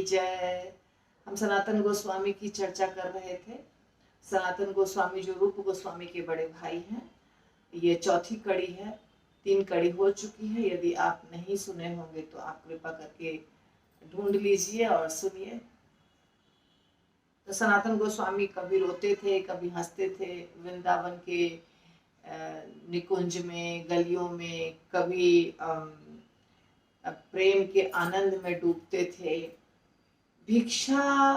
जय। हम सनातन गोस्वामी की चर्चा कर रहे थे। सनातन गोस्वामी जो रूप गोस्वामी के बड़े भाई हैं, ये चौथी कड़ी है। 3 कड़ी हो चुकी है। यदि आप नहीं सुने होंगे तो आप कृपा करके ढूंढ लीजिए और सुनिए। तो सनातन गोस्वामी कभी रोते थे, कभी हंसते थे। वृंदावन के निकुंज में, गलियों में, कभी प्रेम के आनंद में डूबते थे। भिक्षा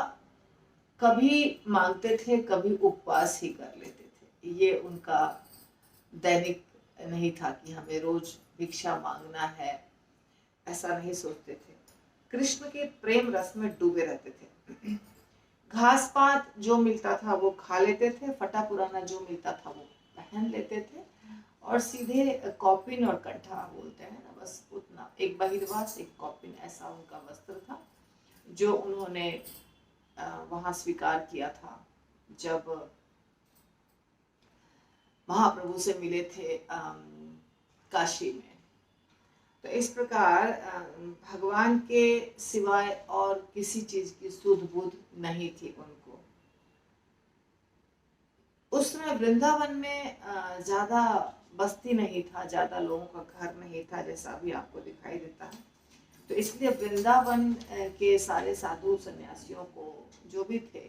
कभी मांगते थे, कभी उपवास ही कर लेते थे। ये उनका दैनिक नहीं था कि हमें रोज भिक्षा मांगना है, ऐसा नहीं सोचते थे। कृष्ण के प्रेम रस में डूबे रहते थे। घास पात जो मिलता था वो खा लेते थे, फटा पुराना जो मिलता था वो पहन लेते थे, और सीधे कौपिन और कंठा बोलते हैं ना, बस उतना। एक बहिर्वास, एक कौपिन, ऐसा उनका वस्त्र था जो उन्होंने वहां स्वीकार किया था जब महाप्रभु से मिले थे काशी में। तो इस प्रकार भगवान के सिवाय और किसी चीज की सुध बुध नहीं थी उनको। उस समय वृंदावन में ज्यादा बस्ती नहीं था, ज्यादा लोगों का घर नहीं था, जैसा अभी आपको दिखाई देता है। तो इसलिए वृंदावन के सारे साधु सन्यासियों को जो भी थे,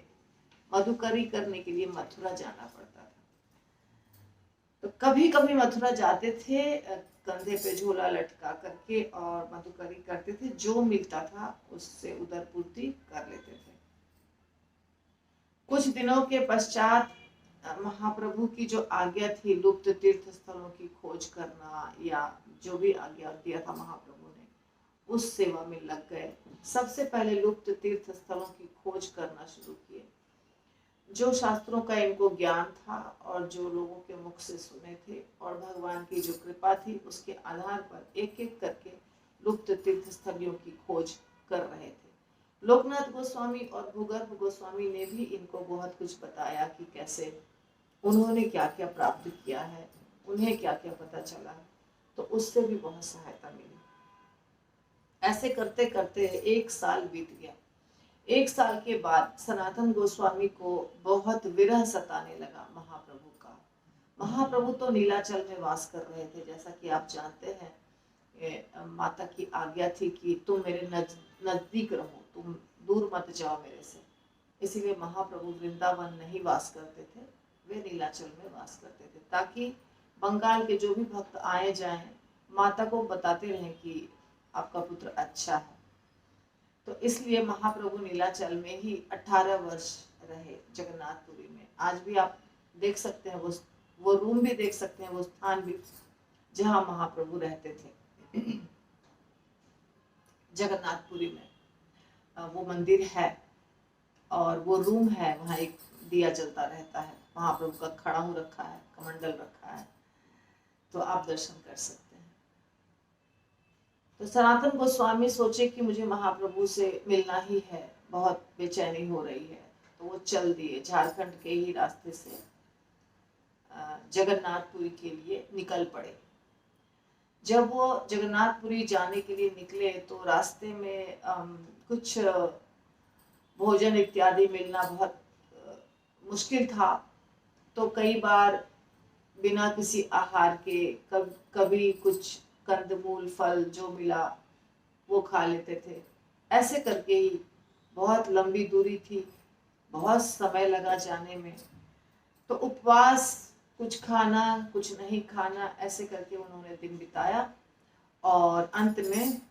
मधुकरी करने के लिए मथुरा जाना पड़ता था। तो कभी कभी मथुरा जाते थे, कंधे पे झोला लटका करके, और मधुकरी करते थे। जो मिलता था उससे उदरपूर्ति कर लेते थे। कुछ दिनों के पश्चात महाप्रभु की जो आज्ञा थी लुप्त तीर्थ स्थलों की खोज करना, या जो भी आज्ञा दिया था महाप्रभु ने, उस सेवा में लग गए। सबसे पहले लुप्त तीर्थ स्थलों की खोज करना शुरू किए। जो शास्त्रों का इनको ज्ञान था और जो लोगों के मुख से सुने थे, और भगवान की जो कृपा थी, उसके आधार पर एक एक करके लुप्त तीर्थ स्थलियों की खोज कर रहे थे। लोकनाथ गोस्वामी और भूगर्भ गोस्वामी ने भी इनको बहुत कुछ बताया कि कैसे उन्होंने क्या क्या प्राप्त किया है, उन्हें क्या क्या पता चला। तो उससे भी बहुत सहायता मिली। ऐसे करते करते 1 साल बीत गया। 1 साल के बाद सनातन गोस्वामी को बहुत विरह सताने लगा महाप्रभु का। महाप्रभु तो नीलाचल में वास कर रहे थे, जैसा कि आप जानते हैं। माता की आज्ञा थी कि तुम मेरे नजदीक रहो, तुम दूर मत जाओ मेरे से। इसीलिए महाप्रभु वृंदावन नहीं वास करते थे, वे नीलाचल में वास करते थे, ताकि बंगाल के जो भी भक्त आए जाएं, माता को बताते रहें कि आपका पुत्र अच्छा है। तो इसलिए महाप्रभु नीलाचल में ही 18 वर्ष रहे, जगन्नाथपुरी में। आज भी आप देख सकते हैं, वो रूम भी देख सकते हैं, वो स्थान भी जहाँ महाप्रभु रहते थे। जगन्नाथपुरी में वो मंदिर है और वो रूम है, वहाँ एक दिया जलता रहता है। महाप्रभु का खड़ाऊ रखा है, कमंडल रखा है, तो आप दर्शन कर सकते हैं। तो सनातन गोस्वामी सोचे कि मुझे महाप्रभु से मिलना ही है, बहुत बेचैनी हो रही है। तो वो चल दिए, झारखंड के ही रास्ते से जगन्नाथपुरी के लिए निकल पड़े। जब वो जगन्नाथपुरी जाने के लिए निकले तो रास्ते में कुछ भोजन इत्यादि मिलना बहुत मुश्किल था। तो कई बार बिना किसी आहार के कभी कुछ कंदमूल फल जो मिला वो खा लेते थे। ऐसे करके ही बहुत लंबी दूरी थी, बहुत समय लगा जाने में। तो उपवास, कुछ खाना कुछ नहीं खाना, ऐसे करके उन्होंने दिन बिताया और अंत में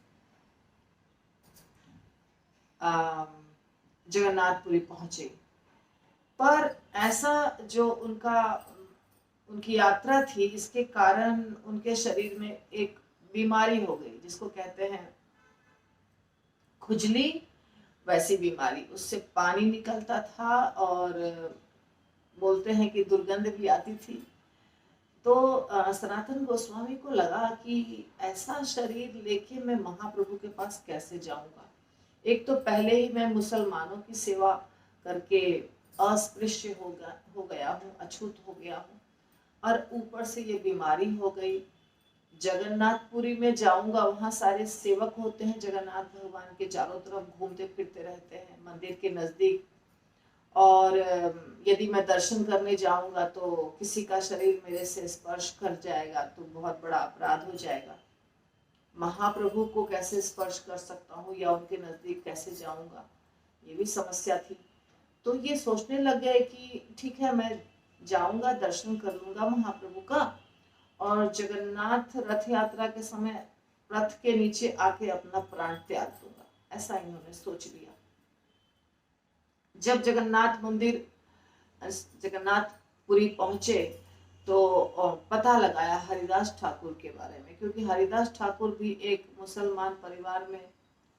जगन्नाथपुरी पहुंचे। पर ऐसा जो उनकी यात्रा थी, इसके कारण उनके शरीर में एक बीमारी हो गई, जिसको कहते हैं खुजली। वैसी बीमारी, उससे पानी निकलता था और बोलते हैं कि दुर्गंध भी आती थी। तो सनातन गोस्वामी को लगा कि ऐसा शरीर लेके मैं महाप्रभु के पास कैसे जाऊंगा। एक तो पहले ही मैं मुसलमानों की सेवा करके अस्पृश्य हो गया हूँ, अछूत हो गया हूँ, और ऊपर से ये बीमारी हो गई, जगन्नाथपुरी में जाऊंगा, वहाँ सारे सेवक होते हैं जगन्नाथ भगवान के, चारों तरफ घूमते फिरते रहते हैं मंदिर के नजदीक। और यदि मैं दर्शन करने जाऊंगा तो किसी का शरीर मेरे से स्पर्श कर जाएगा तो बहुत बड़ा अपराध हो जाएगा। महाप्रभु को कैसे स्पर्श कर सकता हूँ या उनके नजदीक कैसे जाऊंगा, ये भी समस्या थी। तो ये सोचने लग गए कि ठीक है, मैं जाऊंगा, दर्शन कर लूंगा महाप्रभु का, और जगन्नाथ रथ यात्रा के समय रथ के नीचे आके अपना प्राण त्याग दूंगा, ऐसा इन्होंने सोच लिया। जब जगन्नाथपुरी पहुंचे तो पता लगाया हरिदास ठाकुर के बारे में, क्योंकि हरिदास ठाकुर भी एक मुसलमान परिवार में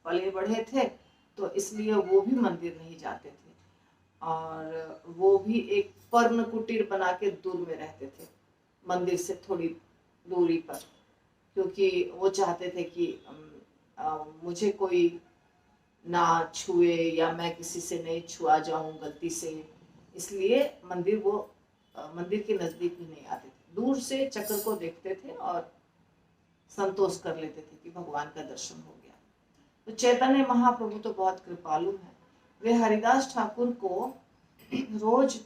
पले बढ़े थे, तो इसलिए वो भी मंदिर नहीं जाते थे, और वो भी एक पर्ण कुटीर बना के दूर में रहते थे, मंदिर से थोड़ी दूरी पर, क्योंकि वो चाहते थे कि मुझे कोई ना छुए या मैं किसी से नहीं छुआ जाऊं गलती से, इसलिए मंदिर के नजदीक भी नहीं आते थे, दूर से चक्र को देखते थे और संतोष कर लेते थे कि भगवान का दर्शन हो गया। तो चैतन्य महाप्रभु तो बहुत कृपालु हैं, वे हरिदास ठाकुर को रोज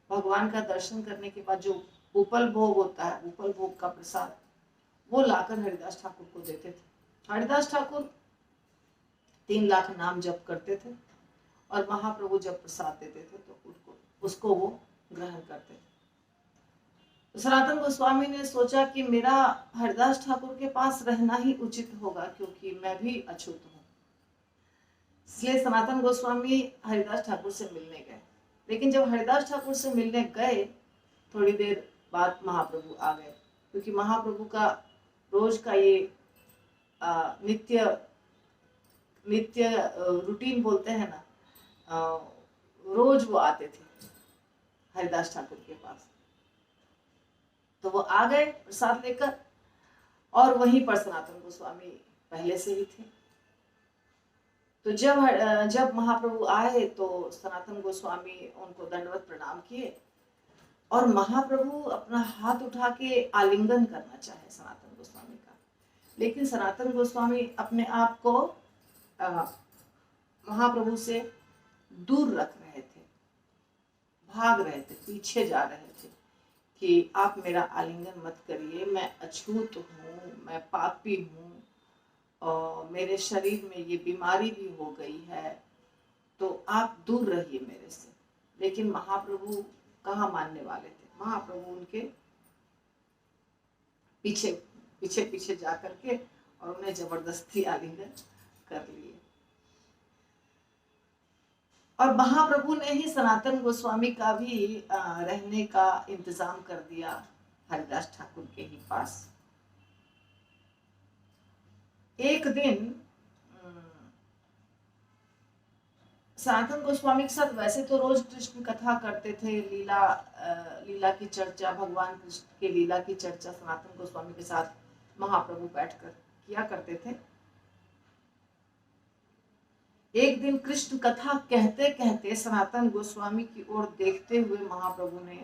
भगवान का दर्शन करने के बाद जो उपल भोग होता है, उपल भोग का प्रसाद, वो लाकर हरिदास ठाकुर को देते थे। हरिदास ठाकुर 3 लाख नाम जप करते थे, और महाप्रभु जब प्रसाद देते थे तो उसको वो ग्रहण करते थे। तो सनातन गोस्वामी ने सोचा कि मेरा हरिदास ठाकुर के पास रहना ही उचित होगा, क्योंकि मैं भी अछूत हूँ। इसलिए सनातन गोस्वामी हरिदास ठाकुर से मिलने गए। लेकिन जब हरिदास ठाकुर से मिलने गए, थोड़ी देर बाद महाप्रभु आ गए, क्योंकि महाप्रभु का रोज का ये नित्य रूटीन बोलते हैं ना, रोज वो आते थे हरिदास ठाकुर के पास। तो वो आ गए प्रसाद लेकर, और वहीं पर सनातन गोस्वामी पहले से ही थे। तो जब महाप्रभु आए तो सनातन गोस्वामी उनको दंडवत प्रणाम किए, और महाप्रभु अपना हाथ उठा के आलिंगन करना चाहे सनातन गोस्वामी का, लेकिन सनातन गोस्वामी अपने आप को महाप्रभु से दूर रख रहे थे, भाग रहे थे, पीछे जा रहे थे कि आप मेरा आलिंगन मत करिए, मैं अछूत हूँ, मैं पापी हूँ, और मेरे शरीर में ये बीमारी भी हो गई है, तो आप दूर रहिए मेरे से। लेकिन महाप्रभु कहाँ मानने वाले थे, महाप्रभु उनके पीछे पीछे पीछे जा करके और उन्हें जबरदस्ती आलिंगन कर लिए। और महाप्रभु ने ही सनातन गोस्वामी का भी रहने का इंतजाम कर दिया हरिदास ठाकुर के ही पास। एक दिन सनातन गोस्वामी के साथ वैसे तो रोज कृष्ण कथा करते थे, लीला की चर्चा, भगवान कृष्ण के लीला की चर्चा सनातन गोस्वामी के साथ महाप्रभु बैठकर किया करते थे। एक दिन कृष्ण कथा कहते कहते सनातन गोस्वामी की ओर देखते हुए महाप्रभु ने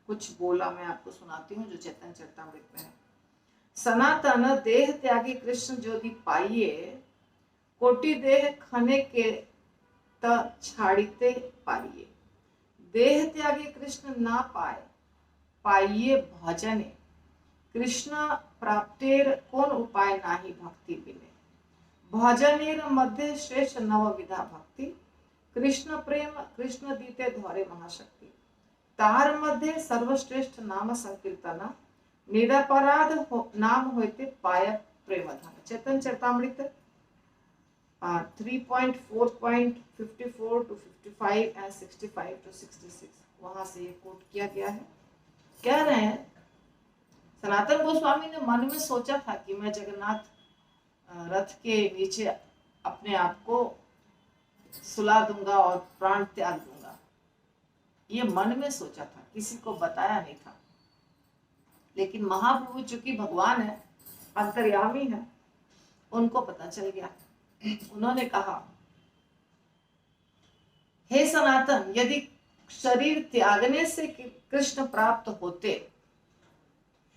कुछ बोला, मैं आपको सुनाती हूँ जो चैतन्य चरितामृत में है। सनातन देह त्यागी कृष्ण ज्योति पाइये, कोटि देह खने के त छाड़िते पाइये। देह त्यागी कृष्ण ना पाए, पाइये भजने, कृष्ण प्राप्तेर कौन उपाय नाही भक्ति बिने। भजनेर मध्य श्रेष्ठ नवविधा भक्ति, कृष्ण प्रेम कृष्ण दीते धरे महाशक्ति। तार मध्य सर्वश्रेष्ठ नाम संकीर्तन, निरपराध नाम होते पाय प्रेम धन। चैतन्य चरितामृत 3.4.54 to 55 and 65 to 66, वहां से ये कोट किया गया है। कह रहे हैं सनातन गोस्वामी ने मन में सोचा था कि मैं जगन्नाथ रथ के नीचे अपने आप को सुला दूंगा और प्राण त्याग दूंगा, ये मन में सोचा था, किसी को बताया नहीं था। लेकिन महाप्रभु चूंकि भगवान है, अंतर्यामी है, उनको पता चल गया। उन्होंने कहा, हे सनातन, यदि शरीर त्यागने से कृष्ण प्राप्त होते,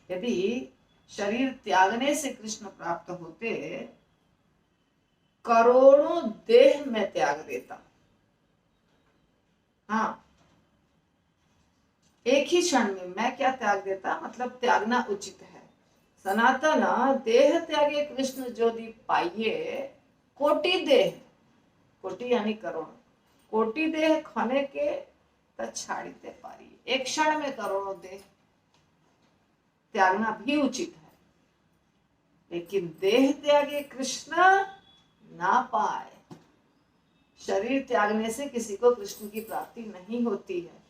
यदि शरीर त्यागने से कृष्ण प्राप्त होते, करोड़ों देह में त्याग देता। हाँ, एक ही क्षण में मैं क्या त्याग देता, मतलब त्यागना उचित है। सनातन देह त्यागे कृष्ण ज्योति पाइये, कोटि देह, कोटि यानी करोड़, कोटि देह खने के छाड़ीते पारी। एक क्षण में करोड़ों देह त्यागना भी उचित है, लेकिन देह त्यागे कृष्ण ना पाए। शरीर त्यागने से किसी को कृष्ण की प्राप्ति नहीं होती है।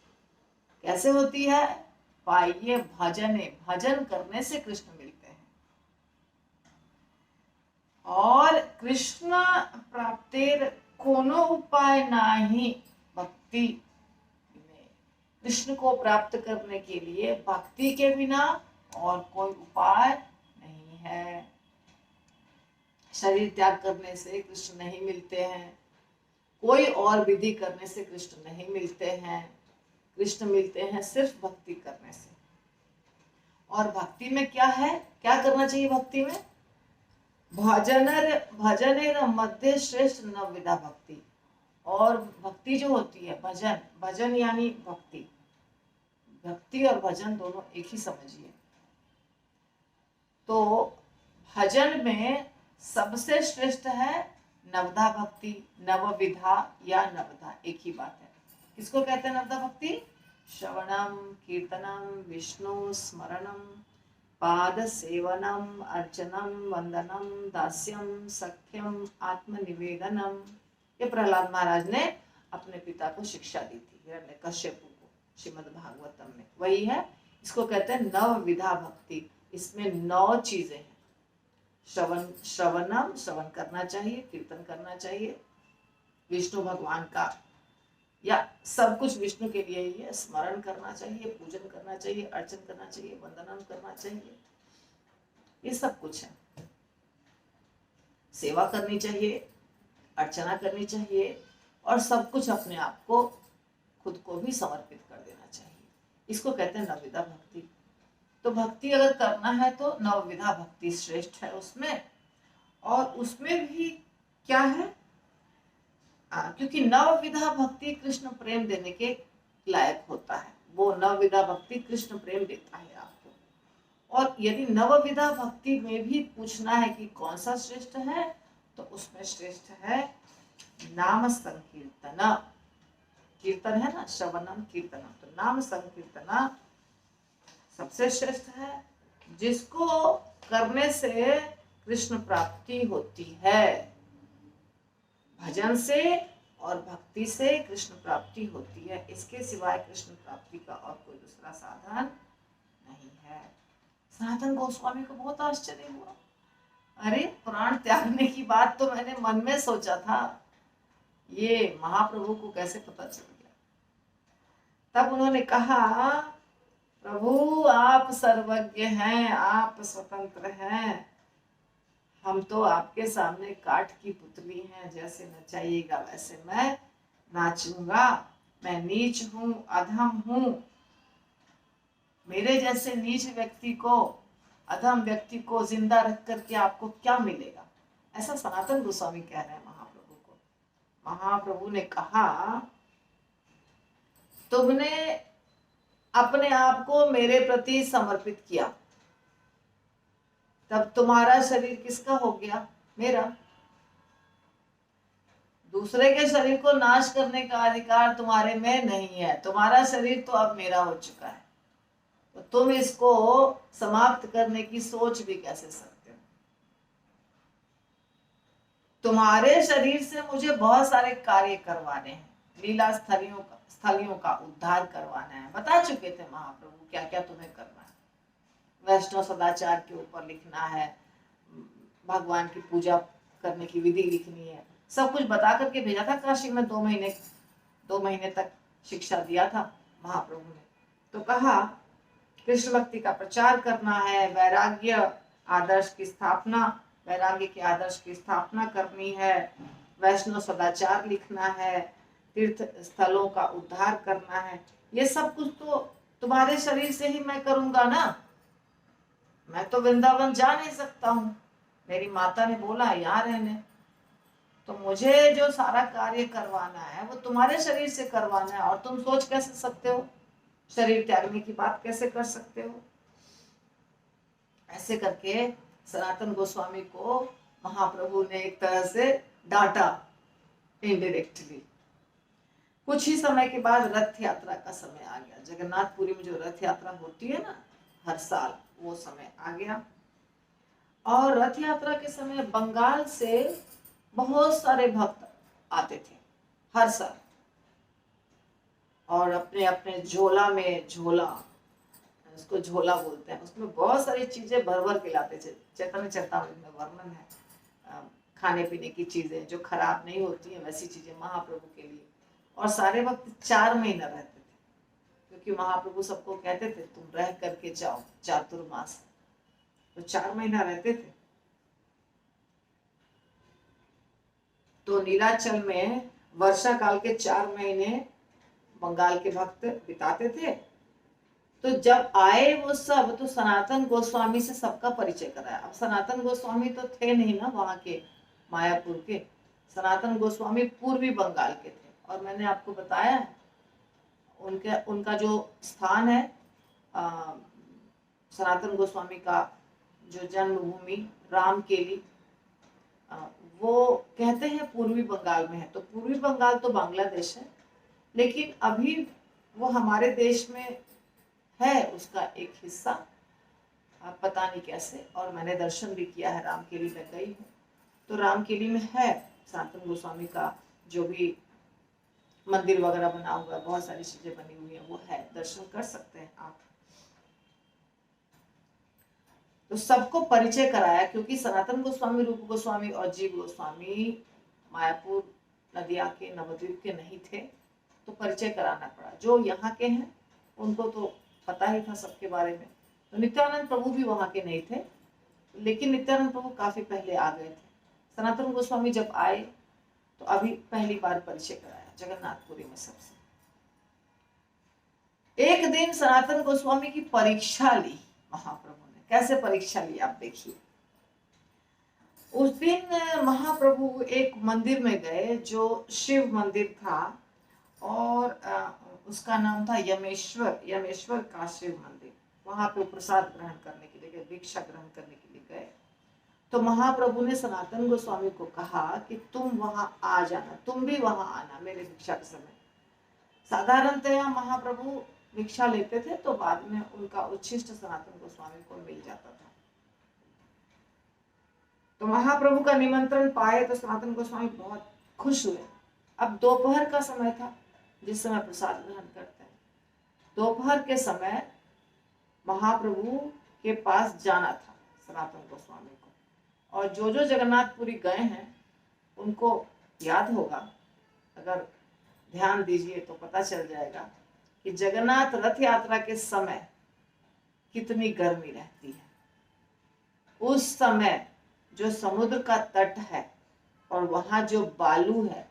कैसे होती है? पाइये भजने, भजन करने से कृष्ण मिलते हैं। और कृष्ण प्राप्तिर कोनो उपाय नाही भक्ति, कृष्ण को प्राप्त करने के लिए भक्ति के बिना और कोई उपाय नहीं है। शरीर त्याग करने से कृष्ण नहीं मिलते हैं, कोई और विधि करने से कृष्ण नहीं मिलते हैं। कृष्ण मिलते हैं सिर्फ भक्ति करने से। और भक्ति में क्या है, क्या करना चाहिए भक्ति में? भजनेर मध्य श्रेष्ठ नवविधा भक्ति। और भक्ति जो होती है, भजन, भजन यानी भक्ति, भक्ति और भजन दोनों एक ही समझिए। तो भजन में सबसे श्रेष्ठ है नवधा भक्ति, नवविधा या नवधा, एक ही बात है। किसको कहते हैं नवधा भक्ति? श्रवणम, कीर्तनम, विष्णु स्मरणम, पाद सेवनम, अर्चनम, वंदनम, दास्यम, सख्यम, आत्मनिवेदनम। ये प्रहलाद महाराज ने अपने पिता को शिक्षा दी थी, हिरण्यकश्यपु को, श्रीमद् भागवतम में वही है। इसको कहते हैं नवविधा भक्ति। इसमें 9 चीजें हैं। श्रवणम, श्रवण करना चाहिए, कीर्तन करना चाहिए विष्णु भगवान का, या सब कुछ विष्णु के लिए ही है। स्मरण करना चाहिए, पूजन करना चाहिए, अर्चन करना चाहिए, वंदनम करना चाहिए, ये सब कुछ है। सेवा करनी चाहिए, अर्चना करनी चाहिए, और सब कुछ अपने आप को, खुद को भी समर्पित कर देना चाहिए। इसको कहते हैं नवविधा भक्ति। तो भक्ति अगर करना है तो नवविधा भक्ति श्रेष्ठ है उसमें। और उसमें भी क्या है, क्योंकि नवविधा भक्ति कृष्ण प्रेम देने के लायक होता है। वो नवविधा भक्ति कृष्ण प्रेम देता है आपको। और यदि नवविधा भक्ति में भी पूछना है कि कौन सा श्रेष्ठ है, तो उसमें श्रेष्ठ है नाम संकीर्तन। कीर्तन है ना, श्रवणम कीर्तनम, तो नाम संकीर्तन सबसे श्रेष्ठ है, जिसको करने से कृष्ण प्राप्ति होती है। भजन से और भक्ति से कृष्ण प्राप्ति होती है। इसके सिवाय कृष्ण प्राप्ति का और कोई दूसरा साधन नहीं है। सनातन गोस्वामी को बहुत आश्चर्य हुआ, अरे प्राण त्यागने की बात तो मैंने मन में सोचा था, ये महाप्रभु को कैसे पता चल गया? तब उन्होंने कहा, प्रभु आप सर्वज्ञ हैं, आप स्वतंत्र हैं, हम तो आपके सामने काठ की पुतली हैं, जैसे नचाइएगा वैसे मैं नाचूंगा। मैं नीच हूं, अधम हूं, मेरे जैसे नीच व्यक्ति को, अधम व्यक्ति को जिंदा रख करके आपको क्या मिलेगा? ऐसा सनातन गोस्वामी कह रहे हैं महाप्रभु को। महाप्रभु ने कहा, तुमने अपने आप को मेरे प्रति समर्पित किया, तब तुम्हारा शरीर किसका हो गया? मेरा। दूसरे के शरीर को नाश करने का अधिकार तुम्हारे में नहीं है। तुम्हारा शरीर तो अब मेरा हो चुका है, तो तुम इसको समाप्त करने की सोच भी कैसे सकते हो? तुम्हारे शरीर से मुझे बहुत सारे कार्य करवाने हैं, लीला स्थलियों का उद्धार करवाना है। बता चुके थे महाप्रभु क्या क्या तुम्हें करना है। वैष्णव सदाचार के ऊपर लिखना है, भगवान की पूजा करने की विधि लिखनी है, सब कुछ बता करके भेजा था। काशी में 2 महीने तक शिक्षा दिया था महाप्रभु ने। तो कहा कृष्ण भक्ति का प्रचार करना है, वैराग्य आदर्श की स्थापना, वैराग्य के आदर्श की स्थापना करनी है, वैष्णव सदाचार लिखना है, तीर्थ स्थलों का उद्धार करना है। ये सब कुछ तो तुम्हारे शरीर से ही मैं करूंगा ना। मैं तो वृंदावन जा नहीं सकता हूँ, मेरी माता ने बोला यहाँ रहने, तो मुझे जो सारा कार्य करवाना है वो तुम्हारे शरीर से करवाना है, और तुम सोच कैसे सकते हो, शरीर त्यागने की बात कैसे कर सकते हो। ऐसे करके सनातन गोस्वामी को महाप्रभु ने एक तरह से डांटा इनडायरेक्टली। कुछ ही समय के बाद रथ यात्रा का समय आ गया। जगन्नाथपुरी में जो रथ यात्रा होती है ना हर साल, वो समय आ गया। और रथ यात्रा के समय बंगाल से बहुत सारे भक्त आते थे हर साल, और अपने अपने झोला में, झोला उसको झोला बोलते हैं, उसमें बहुत सारी चीजें भर भर के लाते थे। चैतन्य चरितामृत में वर्णन है, खाने पीने की चीजें जो खराब नहीं होती हैं वैसी चीजें महाप्रभु के लिए। और सारे वक्त 4 महीना रहते थे, क्योंकि महाप्रभु सबको कहते थे तुम रह करके जाओ चातुर्मास, तो 4 महीना रहते थे। तो नीलाचल में वर्षा काल के 4 महीने बंगाल के भक्त बिताते थे। तो जब आए वो सब, तो सनातन गोस्वामी से सबका परिचय कराया। अब सनातन गोस्वामी तो थे नहीं ना वहां के मायापुर के, सनातन गोस्वामी पूर्वी बंगाल के थे। और मैंने आपको बताया उनका जो स्थान है, सनातन गोस्वामी का जो जन्मभूमि रामकेली, वो कहते हैं पूर्वी बंगाल में है। तो पूर्वी बंगाल तो बांग्लादेश है, लेकिन अभी वो हमारे देश में है उसका एक हिस्सा, पता नहीं कैसे। और मैंने दर्शन भी किया है, रामकेली में गई हूँ, तो रामकेली में है सनातन गोस्वामी का जो भी मंदिर वगैरह बना हुआ है, बहुत सारी चीजें बनी हुई है, वो है, दर्शन कर सकते हैं आप। तो सबको परिचय कराया, क्योंकि सनातन गोस्वामी, रूप गोस्वामी और जीव गोस्वामी मायापुर नदिया के, नवद्वीप के नहीं थे, तो परिचय कराना पड़ा। जो यहाँ के हैं उनको तो पता ही था सबके बारे में। तो नित्यानंद प्रभु भी वहाँ के नहीं थे, लेकिन नित्यानंद प्रभु काफी पहले आ गए थे। सनातन गोस्वामी जब आए तो अभी पहली बार परिचय कराया जगन्नाथपुरी में सबसे। एक दिन सनातन गोस्वामी की परीक्षा ली महाप्रभु ने। कैसे परीक्षा ली आप देखिए। उस दिन महाप्रभु एक मंदिर में गए जो शिव मंदिर था, और उसका नाम था यमेश्वर का शिव मंदिर। वहां पे प्रसाद ग्रहण करने के लिए गए, भिक्षा ग्रहण करने के लिए गए। तो महाप्रभु ने सनातन गोस्वामी को कहा कि तुम वहां आ जाना, तुम भी वहां आना मेरे भिक्षा के समय। साधारणतया महाप्रभु भिक्षा लेते थे, तो बाद में उनका उच्छिष्ट सनातन गोस्वामी को मिल जाता था। तो महाप्रभु का निमंत्रण पाए तो सनातन गोस्वामी बहुत खुश हुए। अब दोपहर का समय था जिस समय प्रसाद ग्रहण करते हैं। दोपहर के समय महाप्रभु के पास जाना था सनातन गोस्वामी को। और जो जो जगन्नाथपुरी गए हैं उनको याद होगा, अगर ध्यान दीजिए तो पता चल जाएगा कि जगन्नाथ रथ यात्रा के समय कितनी गर्मी रहती है। उस समय जो समुद्र का तट है और वहां जो बालू है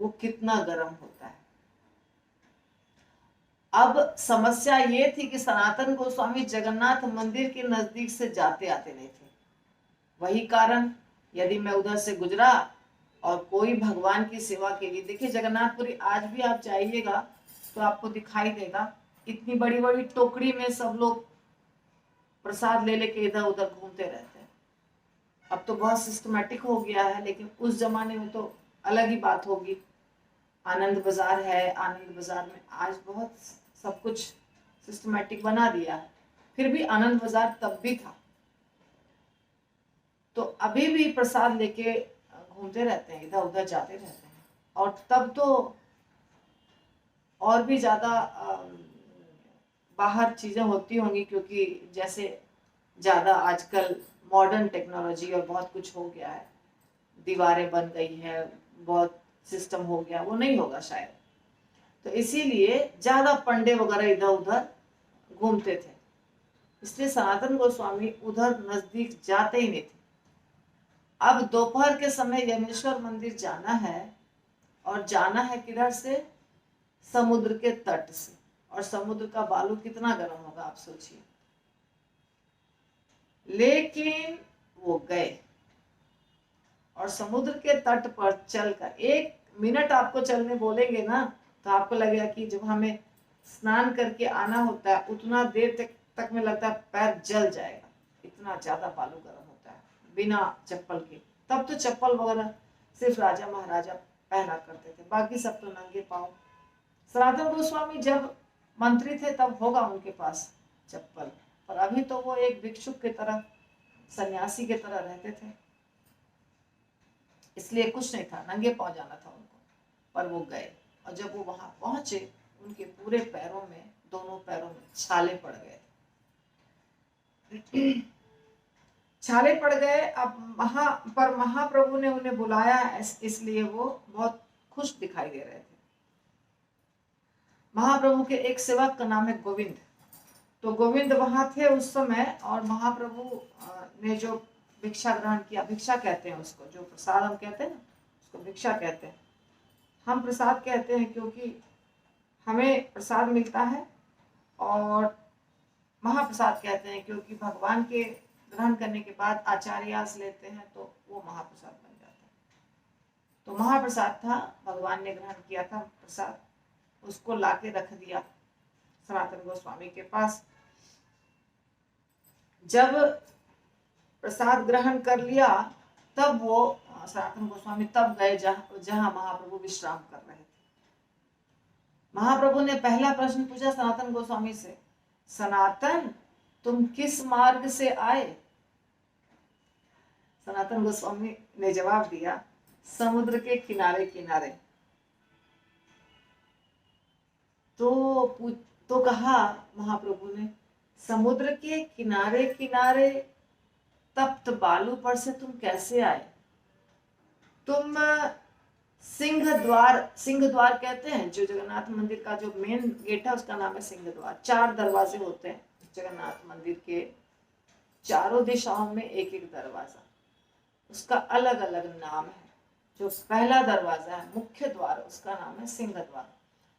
वो कितना गर्म होता है। अब समस्या ये थी कि सनातन गोस्वामी जगन्नाथ मंदिर के नजदीक से जाते आते नहीं थे। वही कारण, यदि मैं उधर से गुजरा और कोई भगवान की सेवा के लिए, देखिए जगन्नाथपुरी आज भी आप जाइएगा तो आपको दिखाई देगा इतनी बड़ी बड़ी टोकरी में सब लोग प्रसाद ले लेके इधर उधर घूमते रहते हैं। अब तो बहुत सिस्टमैटिक हो गया है, लेकिन उस जमाने में तो अलग ही बात होगी। आनंद बाजार है, आनंद बाजार में आज बहुत सब कुछ सिस्टमैटिक बना दिया है, फिर भी आनंद बाजार तब भी था। तो अभी भी प्रसाद लेके घूमते रहते हैं, इधर उधर जाते रहते हैं। और तब तो और भी ज्यादा बाहर चीजें होती होंगी, क्योंकि जैसे ज्यादा आजकल मॉडर्न टेक्नोलॉजी और बहुत कुछ हो गया है, दीवारें बन गई है, बहुत सिस्टम हो गया, वो नहीं होगा शायद। तो इसीलिए ज्यादा पंडे वगैरह इधर उधर घूमते थे, इसलिए सनातन गोस्वामी उधर नजदीक जाते ही नहीं थे। अब दोपहर के समय यमेश्वर मंदिर जाना है, और जाना है किधर से, समुद्र के तट से। और समुद्र का बालू कितना गर्म होगा आप सोचिए। लेकिन वो गए और समुद्र के तट पर चलकर, 1 मिनट आपको चलने बोलेंगे ना तो आपको लगेगा कि जब हमें स्नान करके आना होता है उतना देर तक में लगता है पैर जल जाएगा, इतना ज्यादा बालू गर्म होता है बिना चप्पल के। तब तो चप्पल वगैरह सिर्फ राजा महाराजा पहना करते थे, बाकी सब तो नंगे पाँव। सनातन गोस्वामी जब मंत्री थे तब होगा उनके पास चप्पल, पर अभी तो वो एक भिक्षुक की तरह, सन्यासी की तरह रहते थे, इसलिए कुछ नहीं था, नंगे पाँव जाना था उनको। पर वो गए और जब वो वहां पहुंचे उनके पूरे पैरों में, दोनों पैरों में छाले पड़ गए। छाले पड़ गए। अब महाप्रभु ने उन्हें बुलाया, इसलिए वो बहुत खुश दिखाई दे रहे थे। महाप्रभु के एक सेवक का नाम है गोविंद, तो गोविंद वहां थे उस समय, और महाप्रभु ने जो भिक्षा ग्रहण किया, भिक्षा कहते हैं उसको, जो प्रसाद हम कहते हैं ना उसको भिक्षा कहते हैं। हम प्रसाद कहते हैं क्योंकि हमें प्रसाद मिलता है, और महाप्रसाद कहते हैं क्योंकि भगवान के ग्रहण करने के बाद आचार्यास लेते हैं तो वो महाप्रसाद बन जाता है। तो महाप्रसाद था, भगवान ने ग्रहण किया था प्रसाद, उसको लाके रख दिया सनातन गोस्वामी के पास। जब प्रसाद ग्रहण कर लिया तब वो सनातन गोस्वामी तब गए जहां महाप्रभु विश्राम कर रहे थे। महाप्रभु ने पहला प्रश्न पूछा सनातन गोस्वामी से, सनातन तुम किस मार्ग से आए? सनातन गोस्वामी ने जवाब दिया, समुद्र के किनारे किनारे। तो कहा महाप्रभु ने, समुद्र के किनारे किनारे तप्त बालू पर से तुम कैसे आए? तुम सिंह द्वार कहते हैं, जो जगन्नाथ मंदिर का जो मेन गेट है उसका नाम है सिंह द्वार। 4 दरवाजे होते हैं जगन्नाथ मंदिर के, चारों दिशाओं में एक एक दरवाजा, उसका अलग अलग नाम है। जो पहला दरवाजा है मुख्य द्वार, उसका नाम है सिंह द्वार।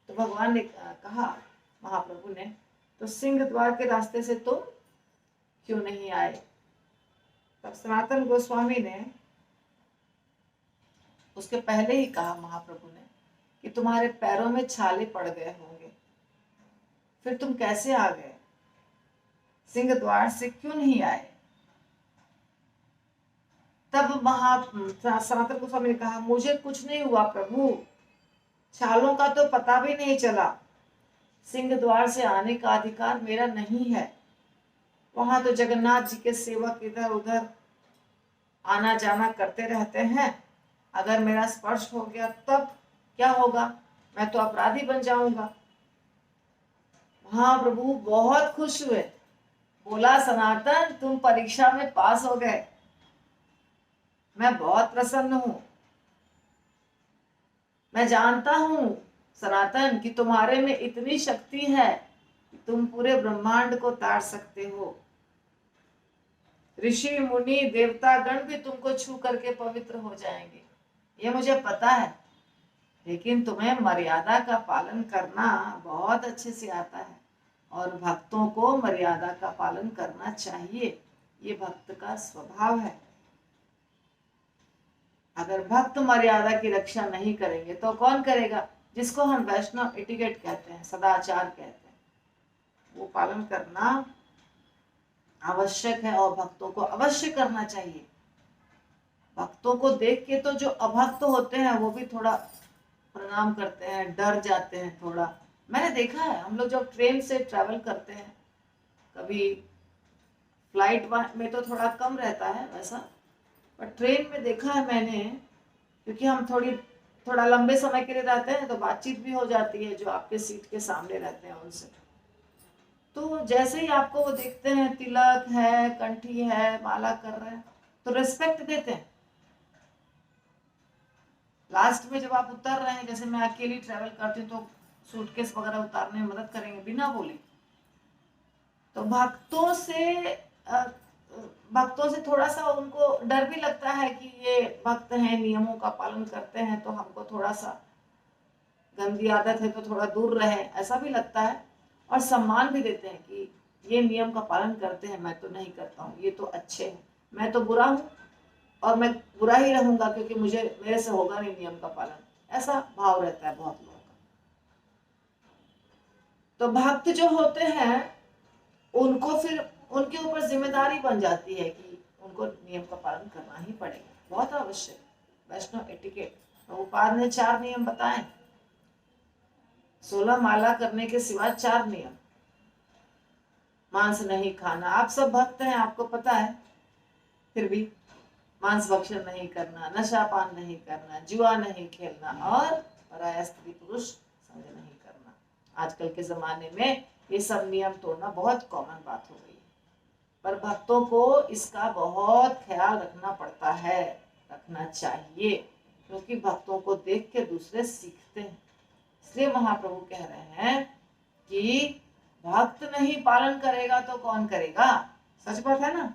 तो भगवान ने कहा महाप्रभु ने, तो सिंह द्वार के रास्ते से तुम क्यों नहीं आए? तब सनातन गोस्वामी ने उसके पहले ही कहा महाप्रभु ने कि तुम्हारे पैरों में छाले पड़ गए होंगे, फिर तुम कैसे आ गए? सिंह द्वार से क्यों नहीं आए? तब सनातन गोस्वामी ने कहा, मुझे कुछ नहीं हुआ प्रभु, छालों का तो पता भी नहीं चला, सिंह द्वार से आने का अधिकार मेरा नहीं है। वहां तो जगन्नाथ जी के सेवक इधर उधर आना जाना करते रहते हैं, अगर मेरा स्पर्श हो गया तब क्या होगा? मैं तो अपराधी बन जाऊंगा। महाप्रभु बहुत खुश हुए, बोला सनातन तुम परीक्षा में पास हो गए, मैं बहुत प्रसन्न हूं। मैं जानता हूं सनातन कि तुम्हारे में इतनी शक्ति है कि तुम पूरे ब्रह्मांड को तार सकते हो। ऋषि मुनि देवता गण भी तुमको छू करके पवित्र हो जाएंगे, ये मुझे पता है, लेकिन तुम्हें मर्यादा का पालन करना बहुत अच्छे से आता है, और भक्तों को मर्यादा का पालन करना चाहिए, ये भक्त का स्वभाव है। अगर भक्त मर्यादा की रक्षा नहीं करेंगे तो कौन करेगा? जिसको हम वैष्णव एटिकेट कहते हैं, सदाचार कहते हैं, वो पालन करना आवश्यक है और भक्तों को अवश्य करना चाहिए। भक्तों को देख के तो जो अभक्त होते हैं वो भी थोड़ा प्रणाम करते हैं, डर जाते हैं थोड़ा। मैंने देखा है, हम लोग जब ट्रेन से ट्रैवल करते हैं, कभी फ्लाइट में तो थोड़ा कम रहता है वैसा, पर ट्रेन में देखा है मैंने, क्योंकि हम थोड़ा लंबे समय के लिए रहते हैं तो बातचीत भी हो जाती है जो आपके सीट के सामने रहते हैं उनसे। तो जैसे ही आपको वो देखते हैं, तिलक है, कंठी है, माला कर रहे हैं, तो रिस्पेक्ट देते हैं। लास्ट में जब आप उतर रहे हैं, जैसे मैं अकेली ट्रैवल करती हूँ तो सूटकेस वगैरह उतारने में मदद करेंगे बिना बोले। तो भक्तों से थोड़ा सा उनको डर भी लगता है कि ये भक्त हैं, नियमों का पालन करते हैं, तो हमको थोड़ा सा गंदी आदत है तो थोड़ा दूर रहे, ऐसा भी लगता है। और सम्मान भी देते हैं कि ये नियम का पालन करते हैं, मैं तो नहीं करता हूँ, ये तो अच्छे हैं, मैं तो बुरा हूँ और मैं बुरा ही रहूंगा क्योंकि मेरे से होगा नहीं नियम का पालन, ऐसा भाव रहता है बहुत लोगों का। तो भक्त जो होते हैं उनको फिर उनके ऊपर जिम्मेदारी बन जाती है कि उनको नियम का पालन करना ही पड़ेगा, बहुत आवश्यक। वैष्णव एटिकेट, प्रभुपाद ने 4 नियम बताए, 16 माला करने के सिवा 4 नियम। मांस नहीं खाना, आप सब भक्त हैं, आपको पता है, फिर भी मांस भक्षण नहीं करना, नशा पान नहीं करना, जुआ नहीं खेलना और पराया स्त्री पुरुष संग नहीं करना। आजकल के जमाने में ये सब नियम तोड़ना बहुत कॉमन बात हो गई है, पर भक्तों को इसका बहुत ख्याल रखना पड़ता है, रखना चाहिए, क्योंकि भक्तों को देख के दूसरे सीखते हैं। इसलिए महाप्रभु कह रहे हैं कि भक्त नहीं पालन करेगा तो कौन करेगा, सच बात है ना।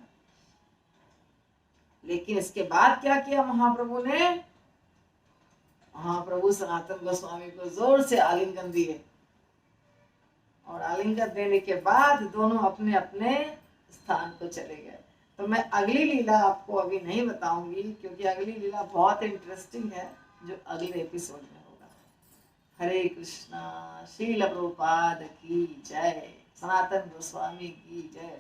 लेकिन इसके बाद क्या किया महाप्रभु ने, महाप्रभु सनातन गोस्वामी को जोर से आलिंगन दिए और आलिंगन देने के बाद दोनों अपने अपने स्थान को चले गए। तो मैं अगली लीला आपको अभी नहीं बताऊंगी क्योंकि अगली लीला बहुत इंटरेस्टिंग है, जो अगले एपिसोड में होगा। हरे कृष्णा, श्रील प्रभुपाद की जय, सनातन गोस्वामी की जय।